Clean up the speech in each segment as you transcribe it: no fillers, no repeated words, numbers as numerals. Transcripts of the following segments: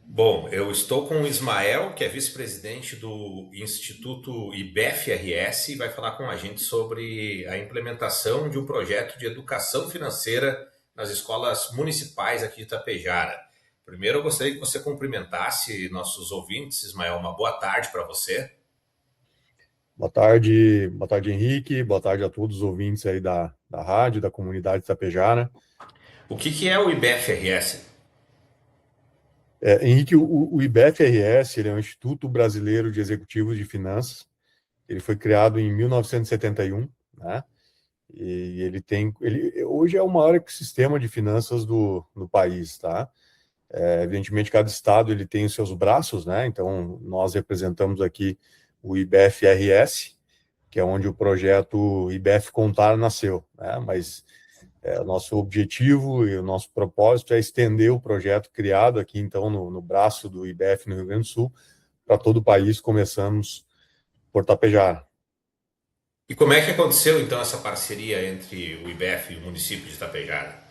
Bom, eu estou com o Ismael, que é vice-presidente do Instituto IBEF-RS, e vai falar com a gente sobre a implementação de um projeto de educação financeira nas escolas municipais aqui de Itapejara. Primeiro, eu gostaria que você cumprimentasse nossos ouvintes. Ismael, uma boa tarde para você. Boa tarde, Henrique. Boa tarde a todos os ouvintes aí da rádio, da comunidade Itapejara. O que é o IBEF-RS? Henrique, o IBEF-RS, ele é um Instituto Brasileiro de Executivos de Finanças. Ele foi criado em 1971, né? E hoje é o maior ecossistema de finanças do país, tá? Evidentemente, cada estado ele tem os seus braços, né? Então, nós representamos aqui o IBEF-RS, que é onde o projeto IBEF Contar nasceu, né? Mas o nosso objetivo e o nosso propósito é estender o projeto criado aqui, então, no braço do IBEF no Rio Grande do Sul, para todo o país. Começamos por Tapejara. E como é que aconteceu então essa parceria entre o IBEF e o município de Itapejara?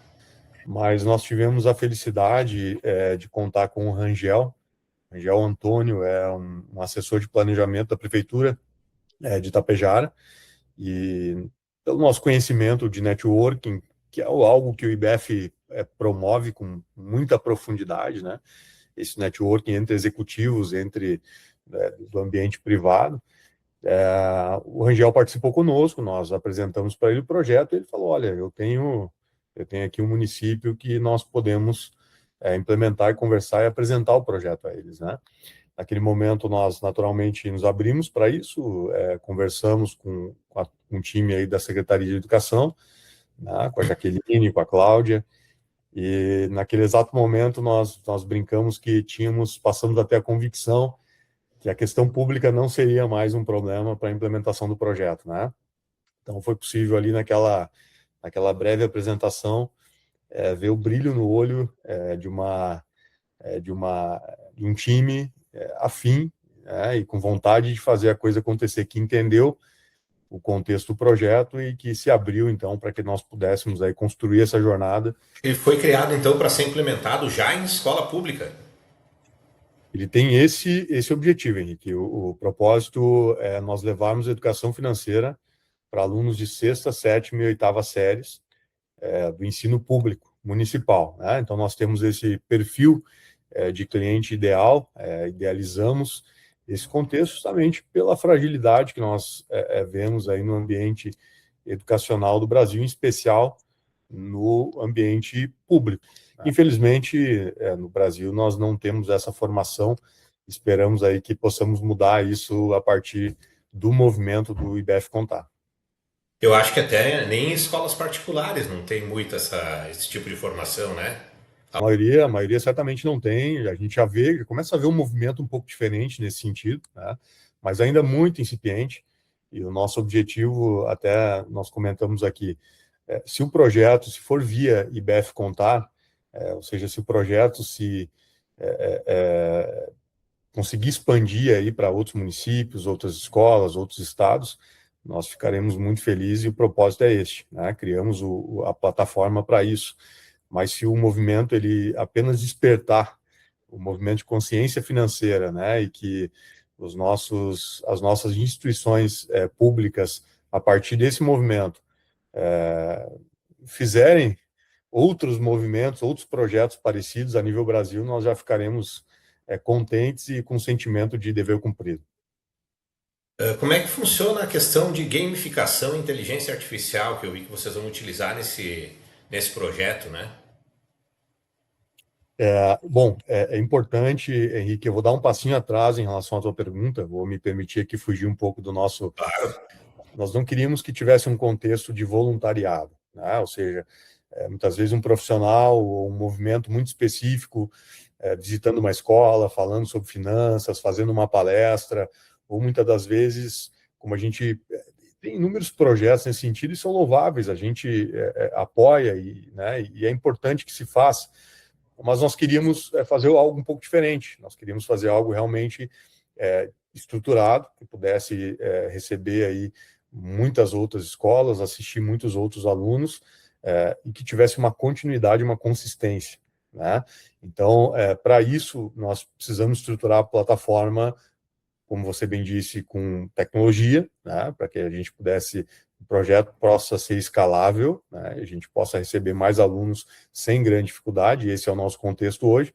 Mas nós tivemos a felicidade de contar com o Rangel. Rangel Antônio é um assessor de planejamento da Prefeitura de Itapejara, e pelo nosso conhecimento de networking, que é algo que o IBEF promove com muita profundidade, né? Esse networking entre executivos, do ambiente privado. O Rangel participou conosco, nós apresentamos para ele o projeto, e ele falou: olha, eu tenho aqui um município que nós podemos implementar e conversar e apresentar o projeto a eles, né? Naquele momento, nós naturalmente nos abrimos para isso, conversamos com o time aí da Secretaria de Educação, né, com a Jaqueline, com a Cláudia, e naquele exato momento nós brincamos que passamos até a convicção que a questão pública não seria mais um problema para a implementação do projeto, né? Então foi possível ali naquela breve apresentação ver o brilho no olho de um time afim, e com vontade de fazer a coisa acontecer, que entendeu o contexto do projeto e que se abriu então para que nós pudéssemos aí construir essa jornada. Ele foi criado então para ser implementado já em escola pública. Ele tem esse objetivo, Henrique. O propósito é nós levarmos a educação financeira para alunos de sexta, sétima e oitava séries do ensino público municipal, né? Então nós temos esse perfil de cliente ideal, idealizamos esse contexto justamente pela fragilidade que nós vemos aí no ambiente educacional do Brasil, em especial no ambiente público. Infelizmente, no Brasil, nós não temos essa formação. Esperamos aí que possamos mudar isso a partir do movimento do IBF Contar. Eu acho que até nem em escolas particulares não tem muito esse tipo de formação, né? A maioria certamente não tem. A gente já começa a ver um movimento um pouco diferente nesse sentido, né? Mas ainda muito incipiente. E o nosso objetivo, até nós comentamos aqui, se o projeto, se for via IBF Contar, ou seja, se o projeto se conseguir expandir aí para outros municípios, outras escolas, outros estados, nós ficaremos muito felizes, e o propósito é este, né? Criamos a plataforma para isso. Mas se o movimento ele apenas despertar o movimento de consciência financeira, né, e que as nossas instituições públicas, a partir desse movimento, fizerem outros movimentos, outros projetos parecidos a nível Brasil, nós já ficaremos contentes e com sentimento de dever cumprido. Como é que funciona a questão de gamificação e inteligência artificial que eu vi que vocês vão utilizar nesse projeto, né? Bom, é importante, Henrique, eu vou dar um passinho atrás em relação à tua pergunta, vou me permitir aqui fugir um pouco do nosso. Claro. Nós não queríamos que tivesse um contexto de voluntariado, né? Ou seja, muitas vezes um profissional ou um movimento muito específico visitando uma escola, falando sobre finanças, fazendo uma palestra, ou muitas das vezes, como a gente tem inúmeros projetos nesse sentido e são louváveis, a gente apoia, né, e é importante que se faça, mas nós queríamos fazer algo um pouco diferente, nós queríamos fazer algo realmente estruturado, que pudesse receber aí muitas outras escolas, assistir muitos outros alunos, e que tivesse uma continuidade, uma consistência, né? Então, para isso, nós precisamos estruturar a plataforma, como você bem disse, com tecnologia, né? Para que a gente o projeto possa ser escalável, né? A gente possa receber mais alunos sem grande dificuldade, esse é o nosso contexto hoje,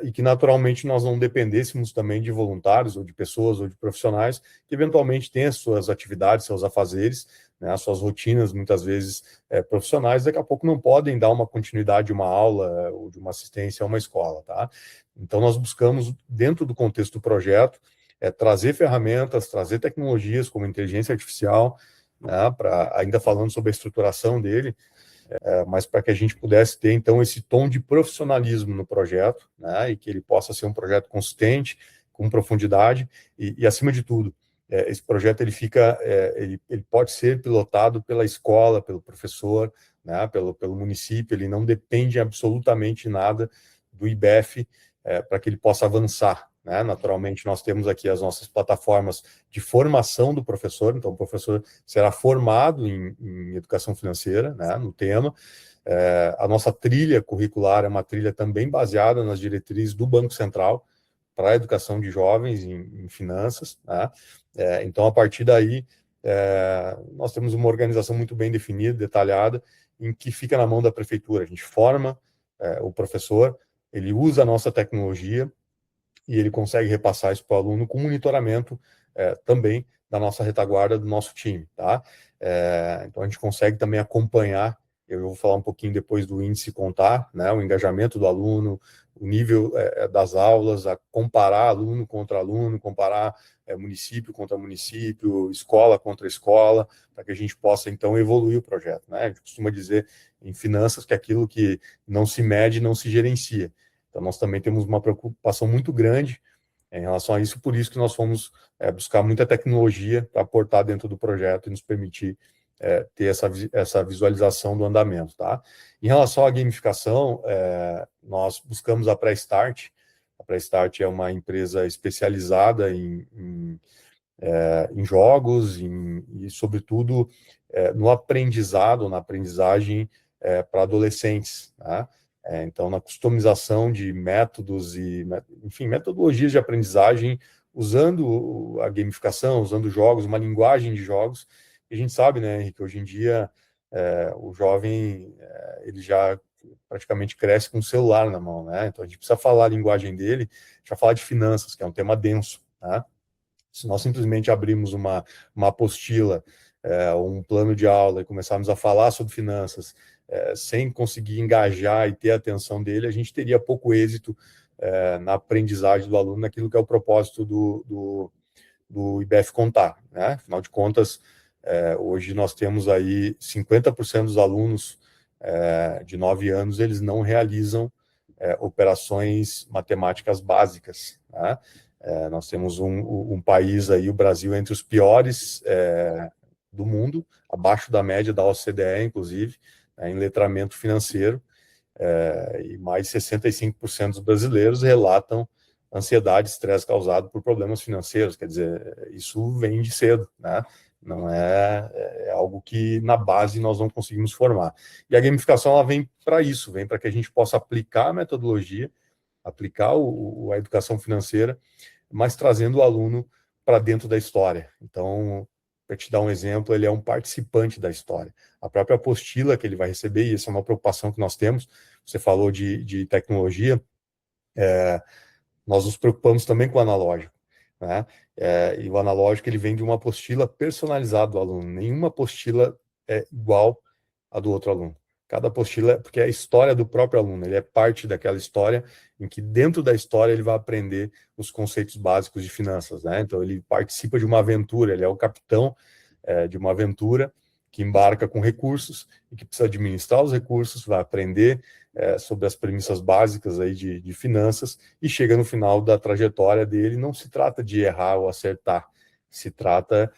e que naturalmente nós não dependêssemos também de voluntários ou de pessoas ou de profissionais que eventualmente têm as suas atividades, seus afazeres, né, as suas rotinas, muitas vezes profissionais, daqui a pouco não podem dar uma continuidade de uma aula ou de uma assistência a uma escola, tá? Então nós buscamos, dentro do contexto do projeto, trazer ferramentas, trazer tecnologias como inteligência artificial, né, ainda falando sobre a estruturação dele, mas para que a gente pudesse ter, então, esse tom de profissionalismo no projeto, né, e que ele possa ser um projeto consistente, com profundidade, acima de tudo, esse projeto ele pode ser pilotado pela escola, pelo professor, né, pelo município, ele não depende absolutamente nada do IBEF para que ele possa avançar, né? Naturalmente, nós temos aqui as nossas plataformas de formação do professor, então o professor será formado em educação financeira, né, no tema. A nossa trilha curricular é uma trilha também baseada nas diretrizes do Banco Central para a educação de jovens em finanças, né? Então, a partir daí, nós temos uma organização muito bem definida, detalhada, em que fica na mão da prefeitura. A gente forma o professor, ele usa a nossa tecnologia, e ele consegue repassar isso para o aluno com monitoramento também da nossa retaguarda, do nosso time, tá? Então, a gente consegue também acompanhar, eu vou falar um pouquinho depois do índice contar, né, o engajamento do aluno, o nível das aulas, a comparar aluno contra aluno, comparar município contra município, escola contra escola, para que a gente possa, então, evoluir o projeto, né? A gente costuma dizer em finanças que aquilo que não se mede não se gerencia. Então, nós também temos uma preocupação muito grande em relação a isso, por isso que nós fomos buscar muita tecnologia para aportar dentro do projeto e nos permitir ter essa visualização do andamento, tá? Em relação à gamificação, nós buscamos a Pré-Start. A Pré-Start é uma empresa especializada em jogos e, sobretudo, no aprendizado, na aprendizagem para adolescentes, tá? Então, na customização de métodos enfim, metodologias de aprendizagem, usando a gamificação, usando jogos, uma linguagem de jogos. E a gente sabe, né, Henrique, hoje em dia, o jovem, ele já praticamente cresce com o celular na mão, né? Então, a gente precisa falar a linguagem dele, já falar de finanças, que é um tema denso, né? Se nós simplesmente abrirmos uma apostila, um plano de aula e começarmos a falar sobre finanças, sem conseguir engajar e ter a atenção dele, a gente teria pouco êxito na aprendizagem do aluno, naquilo que é o propósito do IBEF Contar, né? Afinal de contas, hoje nós temos aí 50% dos alunos de 9 anos, eles não realizam operações matemáticas básicas, né? Nós temos um país aí, o Brasil, entre os piores do mundo, abaixo da média da OCDE, inclusive, em letramento financeiro, e mais de 65% dos brasileiros relatam ansiedade, estresse causado por problemas financeiros. Quer dizer, isso vem de cedo, né? Não é algo que na base nós não conseguimos formar. E a gamificação, ela vem para isso, vem para que a gente possa aplicar a metodologia, aplicar a educação financeira, mas trazendo o aluno para dentro da história. Então, para te dar um exemplo, ele é um participante da história. A própria apostila que ele vai receber, e essa é uma preocupação que nós temos, você falou de tecnologia, nós nos preocupamos também com o analógico, né? E o analógico, ele vem de uma apostila personalizada do aluno. Nenhuma apostila é igual à do outro aluno. Cada apostila, porque é a história do próprio aluno, ele é parte daquela história, em que dentro da história ele vai aprender os conceitos básicos de finanças, né? Então ele participa de uma aventura, ele é o capitão de uma aventura que embarca com recursos e que precisa administrar os recursos, vai aprender sobre as premissas básicas aí de finanças, e chega no final da trajetória dele. Não se trata de errar ou acertar, se trata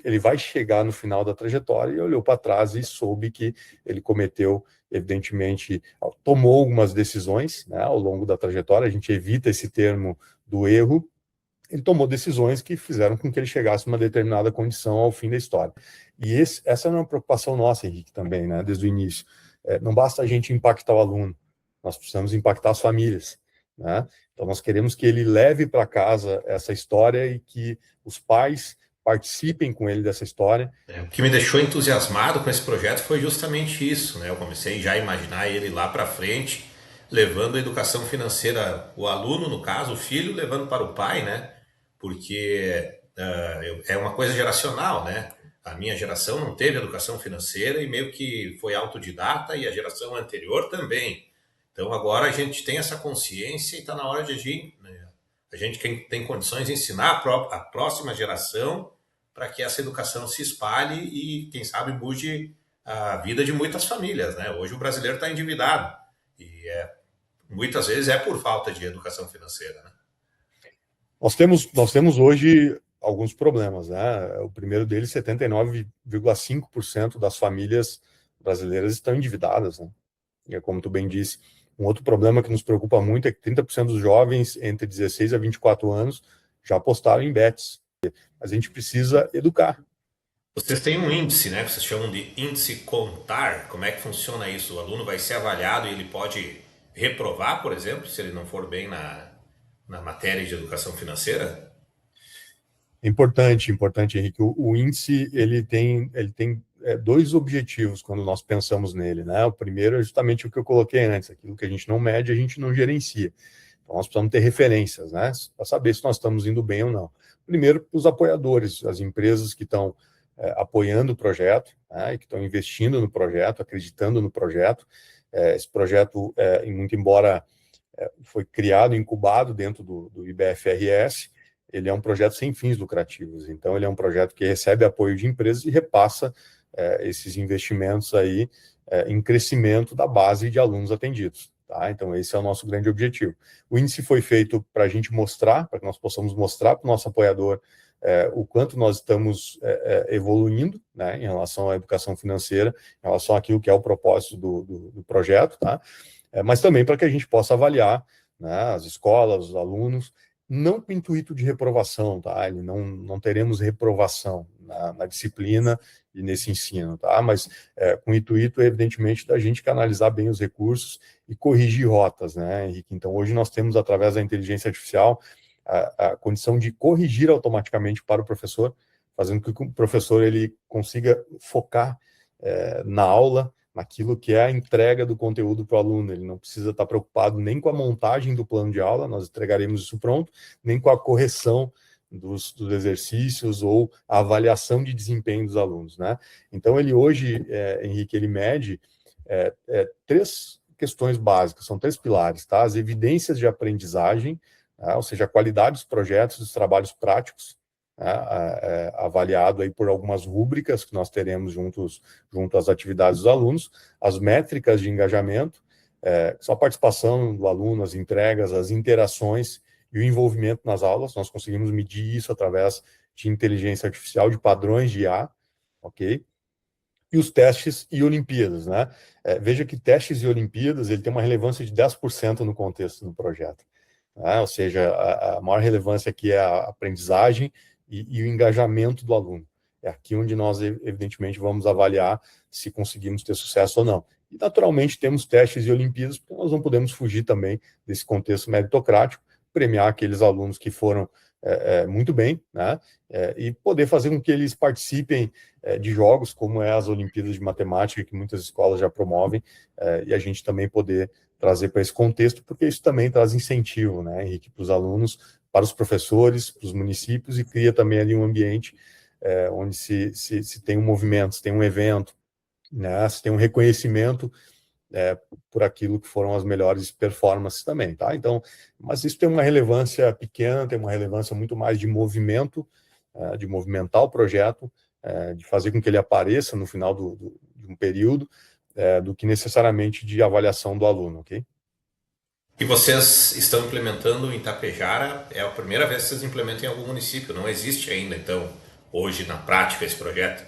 ele vai chegar no final da trajetória e olhou para trás e soube que ele cometeu, evidentemente, tomou algumas decisões, né, ao longo da trajetória. A gente evita esse termo do erro. Ele tomou decisões que fizeram com que ele chegasse a uma determinada condição ao fim da história. E essa é uma preocupação nossa, Henrique, também, né, desde o início. Não basta a gente impactar o aluno, nós precisamos impactar as famílias, né? Então, nós queremos que ele leve para casa essa história e que os pais participem com ele dessa história. O que me deixou entusiasmado com esse projeto foi justamente isso, né? Eu comecei já a imaginar ele lá para frente, levando a educação financeira, o aluno, no caso, o filho, levando para o pai, né? Porque é uma coisa geracional, né? A minha geração não teve educação financeira e meio que foi autodidata, e a geração anterior também. Então agora a gente tem essa consciência e está na hora de agir, né? A gente tem condições de ensinar a próxima geração para que essa educação se espalhe e, quem sabe, mude a vida de muitas famílias, né? Hoje o brasileiro está endividado e muitas vezes é por falta de educação financeira, né? Nós temos hoje alguns problemas, né? O primeiro deles, 79,5% das famílias brasileiras estão endividadas, né? E é como tu bem disse, um outro problema que nos preocupa muito é que 30% dos jovens entre 16 a 24 anos já apostaram em bets. Mas a gente precisa educar. Vocês têm um índice, né? Que vocês chamam de índice contar. Como é que funciona isso? O aluno vai ser avaliado e ele pode reprovar, por exemplo, se ele não for bem na matéria de educação financeira? Importante, Henrique. O índice ele tem dois objetivos quando nós pensamos nele, né? O primeiro é justamente o que eu coloquei antes, aquilo que a gente não mede, a gente não gerencia. Então nós precisamos ter referências, né? Para saber se nós estamos indo bem ou não. Primeiro, os apoiadores, as empresas que estão apoiando o projeto, né, e que estão investindo no projeto, acreditando no projeto. Esse projeto, muito embora foi criado, incubado dentro do IBFRS, ele é um projeto sem fins lucrativos. Então, ele é um projeto que recebe apoio de empresas e repassa esses investimentos aí em crescimento da base de alunos atendidos. Tá? Então, esse é o nosso grande objetivo. O índice foi feito para a gente mostrar, para que nós possamos mostrar para o nosso apoiador o quanto nós estamos evoluindo, né, em relação à educação financeira, em relação àquilo que é o propósito do projeto, tá? Mas também para que a gente possa avaliar, né, as escolas, os alunos, não com intuito de reprovação, tá? Não teremos reprovação na disciplina e nesse ensino, tá? Mas com o intuito, evidentemente, da gente canalizar bem os recursos e corrigir rotas, né, Henrique? Então, hoje nós temos, através da inteligência artificial, a condição de corrigir automaticamente para o professor, fazendo com que o professor ele consiga focar na aula, naquilo que é a entrega do conteúdo para o aluno. Ele não precisa estar preocupado nem com a montagem do plano de aula, nós entregaremos isso pronto, nem com a correção dos exercícios ou a avaliação de desempenho dos alunos, né? Então, ele hoje, Henrique, ele mede três questões básicas, são três pilares, tá? As evidências de aprendizagem, ou seja, a qualidade dos projetos, dos trabalhos práticos, avaliado aí por algumas rúbricas que nós teremos junto às atividades dos alunos, as métricas de engajamento, só a participação do aluno, as entregas, as interações e o envolvimento nas aulas. Nós conseguimos medir isso através de inteligência artificial, de padrões de IA, ok? E os testes e Olimpíadas, né? Veja que testes e Olimpíadas, ele tem uma relevância de 10% no contexto do projeto. Ou seja, a maior relevância aqui é a aprendizagem e o engajamento do aluno. É aqui onde nós, evidentemente, vamos avaliar se conseguimos ter sucesso ou não. E, naturalmente, temos testes e Olimpíadas, porque nós não podemos fugir também desse contexto meritocrático, premiar aqueles alunos que foram muito bem, né? E poder fazer com que eles participem de jogos, como as Olimpíadas de Matemática, que muitas escolas já promovem, e a gente também poder trazer para esse contexto, porque isso também traz incentivo, né, Henrique, para os alunos, para os professores, para os municípios, e cria também ali um ambiente onde se tem um movimento, se tem um evento, né, se tem um reconhecimento por aquilo que foram as melhores performances também, tá? Então, mas isso tem uma relevância pequena, tem uma relevância muito mais de movimento, de movimentar o projeto, de fazer com que ele apareça no final de um período, do que necessariamente de avaliação do aluno, ok? E vocês estão implementando em Tapejara, é a primeira vez que vocês implementam em algum município, não existe ainda, então, hoje, na prática, esse projeto?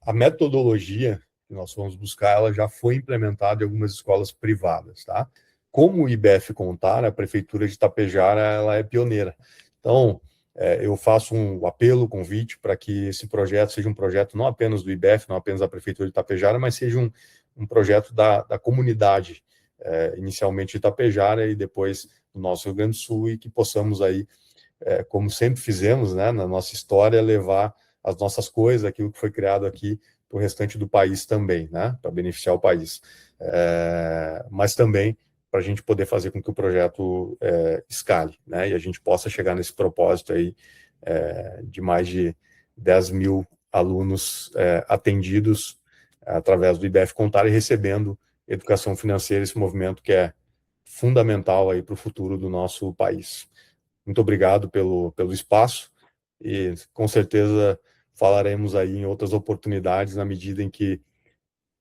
A metodologia que nós vamos buscar, ela já foi implementada em algumas escolas privadas, tá? Como o IBF Contar, a Prefeitura de Tapejara, ela é pioneira. Então, eu faço um apelo, convite, para que esse projeto seja um projeto não apenas do IBF, não apenas da Prefeitura de Tapejara, mas seja um projeto da comunidade inicialmente Itapejara e depois no nosso Rio Grande do Sul, e que possamos aí, como sempre fizemos, né, na nossa história, levar as nossas coisas, aquilo que foi criado aqui, para o restante do país também, né, para beneficiar o país. Mas também para a gente poder fazer com que o projeto escale, né, e a gente possa chegar nesse propósito aí de mais de 10 mil alunos atendidos através do IBF Contar e recebendo educação financeira, esse movimento que é fundamental aí para o futuro do nosso país. Muito obrigado pelo espaço e com certeza falaremos aí em outras oportunidades na medida em que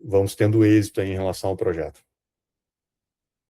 vamos tendo êxito aí em relação ao projeto.